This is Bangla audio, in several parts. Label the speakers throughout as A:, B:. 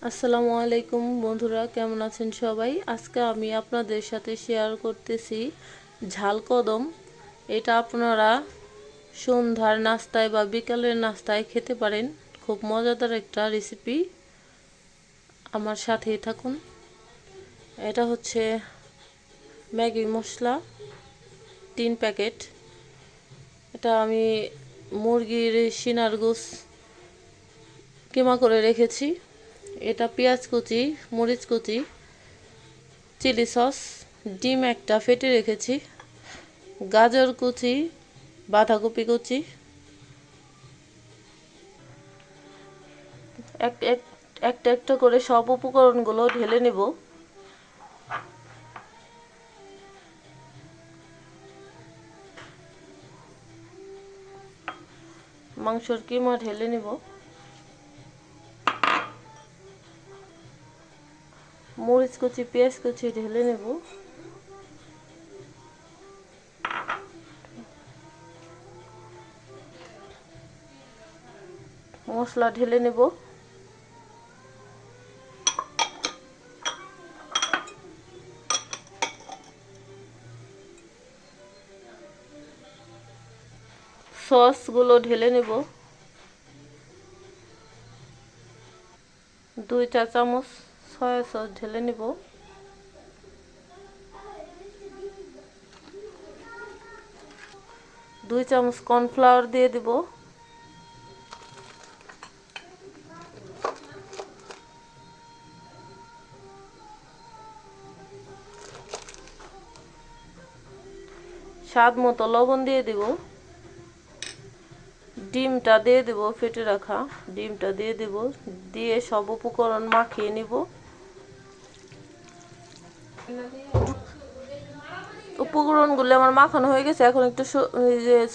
A: আসসালামু আলাইকুম বন্ধুরা, কেমন আছেন সবাই? আজকে আমি আপনাদের সাথে শেয়ার করতেছি ঝাল কদম। এটা আপনারা সন্ধ্যার নাস্তায় বা বিকালের নাস্তায় খেতে পারেন। খুব মজাদার একটা রেসিপি, আমার সাথেই থাকুন। এটা হচ্ছে ম্যাগি মশলা 3 প্যাকেট। এটা আমি মুরগির সিনার গোস কিমা করে রেখেছি। এটা পেঁয়াজ কুচি, মরিচ কুচি, চিলি সস, ডিম একটা ফেটে রেখেছি, গাজর কুচি, বাঁধাকপি কুচি। একটা একটা করে সব উপকরণগুলো ঢেলে নেব। মাংসর কিমা ঢেলে নেব। মরিচ কুচি, পেঁয়াজ কুচি ঢেলে নেব। মশলা ঢেলে নেব। সসগুলো ঢেলে নেব। 2 চা চামচ সয়া সস ঢেলে নেব। 2 চামচ কর্নফ্লাওয়ার দিয়ে দেব। স্বাদ মতো লবণ দিয়ে দেব। ডিমটা দিয়ে দেব, ফেটে রাখা ডিমটা দিয়ে দেব। দিয়ে সব উপকরণ মাখিয়ে নিব। উপকরণগুলো আমার মাখানো হয়ে গেছে। এখন একটু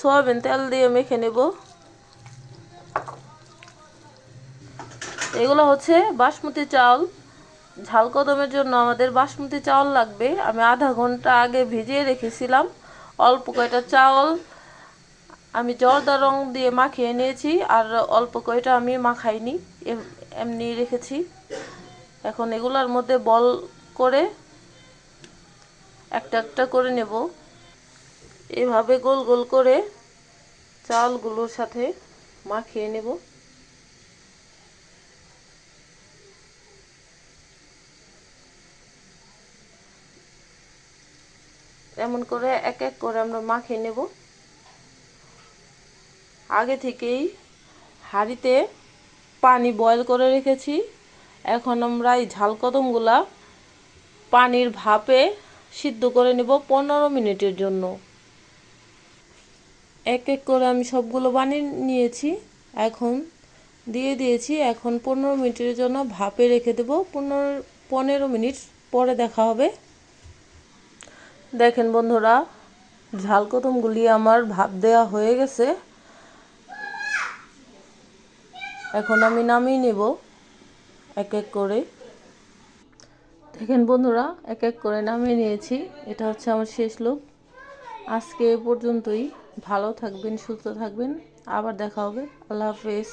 A: সয়াবিন তেল দিয়ে মেখে নেব। এগুলো হচ্ছে বাসমতি চাল। ঝাল কদমের জন্য আমাদের বাসমতি চাল লাগবে। আমি আধা ঘন্টা আগে ভিজিয়ে রেখেছিলাম। অল্প কয়টা চাল আমি জর্দা রং দিয়ে মাখিয়ে নিয়েছি, আর অল্প কয়টা আমি মাখাইনি, এমনি রেখেছি। এখন এগুলোর মধ্যে বল করে একটা একটা করে নেব। এভাবে গোল গোল করে চালগুলোর সাথে মাখিয়ে নেব। এমন করে এক এক করে আমরা মাখিয়ে নেব। আগে থেকেই হাঁড়িতে পানি বয়েল করে রেখেছি। এখন আমরা এই ঝাল কদমগুলা পানির ভাপে সিদ্ধ করে নেব 15 মিনিটের জন্য। এক এক করে আমি সবগুলো বানিয়ে নিয়েছি। এখন দিয়ে দিয়েছি। এখন 15 মিনিটের জন্য ভাপে রেখে দেব। 15 মিনিট পরে দেখা হবে। দেখেন বন্ধুরা, ঝাল কদমগুলি আমার ভাপ দেওয়া হয়ে গেছে। এখন আমি নামিয়ে নেব এক এক করে। দেখেন বন্ধুরা, এক এক করে নামিয়ে নিয়েছি। এটা হচ্ছে আমার শেষ লুক। আজকে এ পর্যন্তই। ভালো থাকবেন, সুস্থ থাকবেন। আবার দেখা হবে। আল্লাহ হাফেজ।